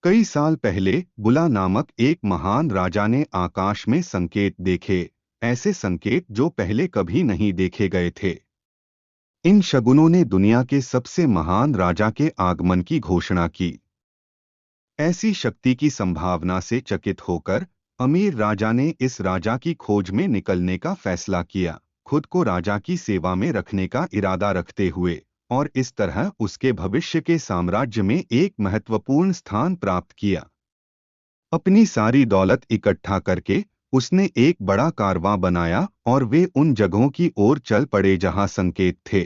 कई साल पहले बुला नामक एक महान राजा ने आकाश में संकेत देखे, ऐसे संकेत जो पहले कभी नहीं देखे गए थे। इन शगुनों ने दुनिया के सबसे महान राजा के आगमन की घोषणा की। ऐसी शक्ति की संभावना से चकित होकर अमीर राजा ने इस राजा की खोज में निकलने का फैसला किया, खुद को राजा की सेवा में रखने का इरादा रखते हुए, और इस तरह उसके भविष्य के साम्राज्य में एक महत्वपूर्ण स्थान प्राप्त किया। अपनी सारी दौलत इकट्ठा करके उसने एक बड़ा कारवां बनाया और वे उन जगहों की ओर चल पड़े जहां संकेत थे।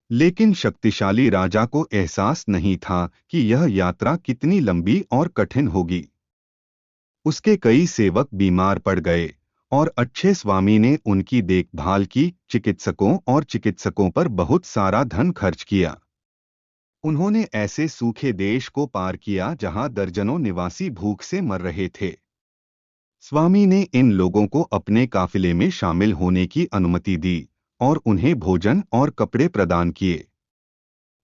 लेकिन शक्तिशाली राजा को एहसास नहीं था कि यह यात्रा कितनी लंबी और कठिन होगी। उसके कई सेवक बीमार पड़ गए और अच्छे स्वामी ने उनकी देखभाल की। चिकित्सकों और चिकित्सकों पर बहुत सारा धन खर्च किया। उन्होंने ऐसे सूखे देश को पार किया जहां दर्जनों निवासी भूख से मर रहे थे। स्वामी ने इन लोगों को अपने काफिले में शामिल होने की अनुमति दी और उन्हें भोजन और कपड़े प्रदान किए।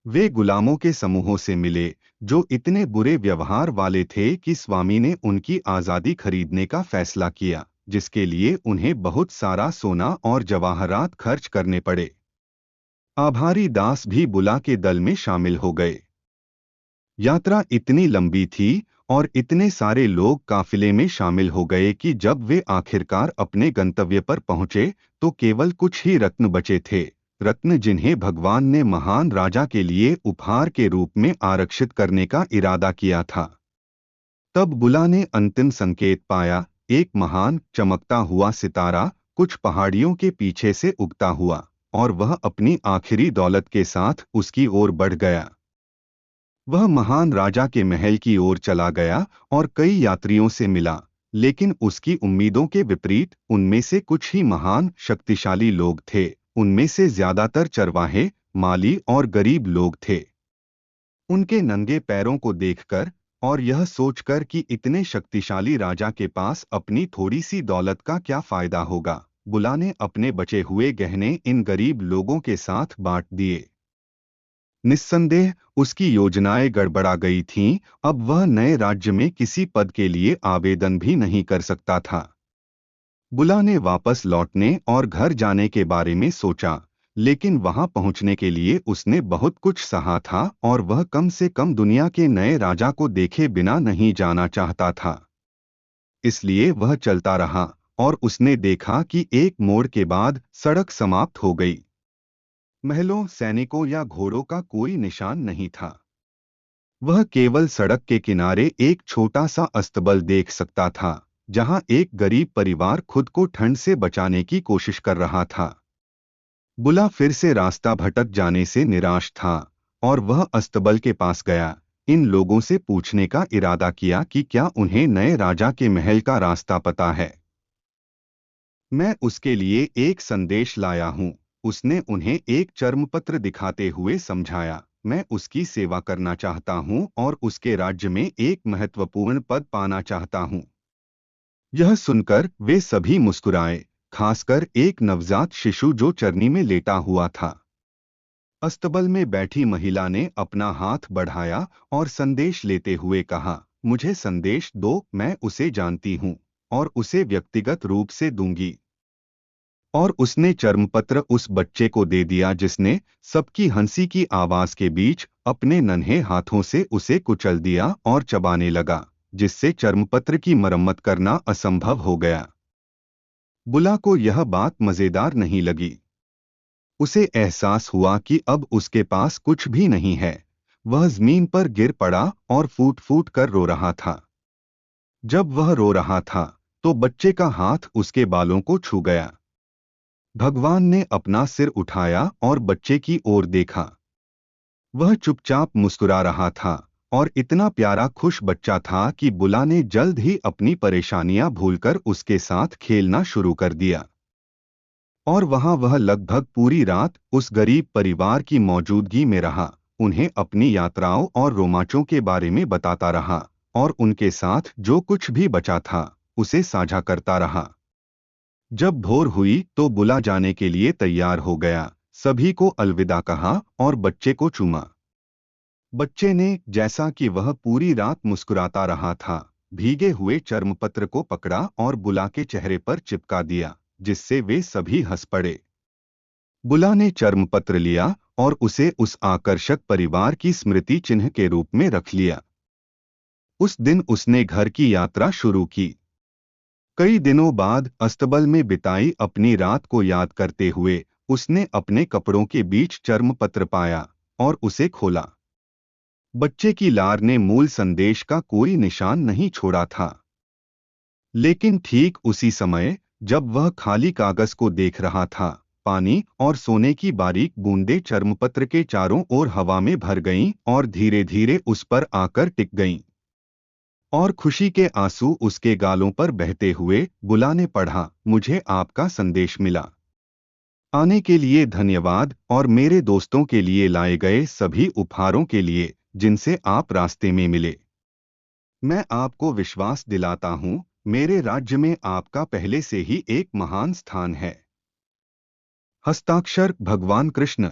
वे गुलामों के समूहों से मिले जो इतने बुरे व्यवहार वाले थे कि स्वामी ने उनकी आज़ादी खरीदने का फैसला किया, जिसके लिए उन्हें बहुत सारा सोना और जवाहरात खर्च करने पड़े। आभारी दास भी बुला के दल में शामिल हो गए। यात्रा इतनी लंबी थी और इतने सारे लोग काफिले में शामिल हो गए कि जब वे आखिरकार अपने गंतव्य पर पहुंचे तो केवल कुछ ही रत्न बचे थे, रत्न जिन्हें भगवान ने महान राजा के लिए उपहार के रूप में आरक्षित करने का इरादा किया था। तब बुला ने अंतिम संकेत पाया, एक महान चमकता हुआ सितारा कुछ पहाड़ियों के पीछे से उगता हुआ, और वह अपनी आखिरी दौलत के साथ उसकी ओर बढ़ गया। वह महान राजा के महल की ओर चला गया और कई यात्रियों से मिला, लेकिन उसकी उम्मीदों के विपरीत उनमें से कुछ ही महान शक्तिशाली लोग थे। उनमें से ज्यादातर चरवाहे, माली और गरीब लोग थे। उनके नंगे पैरों को देखकर और यह सोचकर कि इतने शक्तिशाली राजा के पास अपनी थोड़ी सी दौलत का क्या फायदा होगा, बुला ने अपने बचे हुए गहने इन गरीब लोगों के साथ बांट दिए। निस्संदेह उसकी योजनाएं गड़बड़ा गई थीं। अब वह नए राज्य में किसी पद के लिए आवेदन भी नहीं कर सकता था। बुला ने वापस लौटने और घर जाने के बारे में सोचा, लेकिन वहां पहुंचने के लिए उसने बहुत कुछ सहा था और वह कम से कम दुनिया के नए राजा को देखे बिना नहीं जाना चाहता था। इसलिए वह चलता रहा और उसने देखा कि एक मोड़ के बाद सड़क समाप्त हो गई। महलों, सैनिकों या घोड़ों का कोई निशान नहीं था। वह केवल सड़क के किनारे एक छोटा सा अस्तबल देख सकता था, जहां एक गरीब परिवार खुद को ठंड से बचाने की कोशिश कर रहा था। बुला फिर से रास्ता भटक जाने से निराश था और वह अस्तबल के पास गया। इन लोगों से पूछने का इरादा किया कि क्या उन्हें नए राजा के महल का रास्ता पता है। मैं उसके लिए एक संदेश लाया हूं, उसने उन्हें एक चर्मपत्र दिखाते हुए समझाया। मैं उसकी सेवा करना चाहता हूं और उसके राज्य में एक महत्वपूर्ण पद पाना चाहता हूं। यह सुनकर वे सभी मुस्कुराए, खासकर एक नवजात शिशु जो चरनी में लेटा हुआ था। अस्तबल में बैठी महिला ने अपना हाथ बढ़ाया और संदेश लेते हुए कहा, मुझे संदेश दो, मैं उसे जानती हूं और उसे व्यक्तिगत रूप से दूंगी। और उसने चर्मपत्र उस बच्चे को दे दिया जिसने सबकी हंसी की आवाज के बीच अपने नन्हे हाथों से उसे कुचल दिया और चबाने लगा, जिससे चर्मपत्र की मरम्मत करना असंभव हो गया। बुला को यह बात मजेदार नहीं लगी। उसे एहसास हुआ कि अब उसके पास कुछ भी नहीं है। वह जमीन पर गिर पड़ा और फूट फूट कर रो रहा था। जब वह रो रहा था तो बच्चे का हाथ उसके बालों को छू गया। भगवान ने अपना सिर उठाया और बच्चे की ओर देखा। वह चुपचाप मुस्कुरा रहा था और इतना प्यारा खुश बच्चा था कि बुला ने जल्द ही अपनी परेशानियां भूलकर उसके साथ खेलना शुरू कर दिया। और वहां वह लगभग पूरी रात उस गरीब परिवार की मौजूदगी में रहा, उन्हें अपनी यात्राओं और रोमांचों के बारे में बताता रहा और उनके साथ जो कुछ भी बचा था उसे साझा करता रहा। जब भोर हुई तो बुला जाने के लिए तैयार हो गया, सभी को अलविदा कहा और बच्चे को चूमा। बच्चे ने, जैसा कि वह पूरी रात मुस्कुराता रहा था, भीगे हुए चर्मपत्र को पकड़ा और बुला के चेहरे पर चिपका दिया, जिससे वे सभी हंस पड़े। बुला ने चर्मपत्र लिया और उसे उस आकर्षक परिवार की स्मृति चिन्ह के रूप में रख लिया। उस दिन उसने घर की यात्रा शुरू की। कई दिनों बाद अस्तबल में बिताई अपनी रात को याद करते हुए उसने अपने कपड़ों के बीच चर्मपत्र पाया और उसे खोला। बच्चे की लार ने मूल संदेश का कोई निशान नहीं छोड़ा था। लेकिन ठीक उसी समय, जब वह खाली कागज को देख रहा था, पानी और सोने की बारीक बूंदें चर्मपत्र के चारों ओर हवा में भर गईं और धीरे धीरे उस पर आकर टिक गईं। और खुशी के आंसू उसके गालों पर बहते हुए बुला ने पढ़ा, मुझे आपका संदेश मिला। आने के लिए धन्यवाद और मेरे दोस्तों के लिए लाए गए सभी उपहारों के लिए जिनसे आप रास्ते में मिले। मैं आपको विश्वास दिलाता हूँ, मेरे राज्य में आपका पहले से ही एक महान स्थान है। हस्ताक्षर भगवान कृष्ण।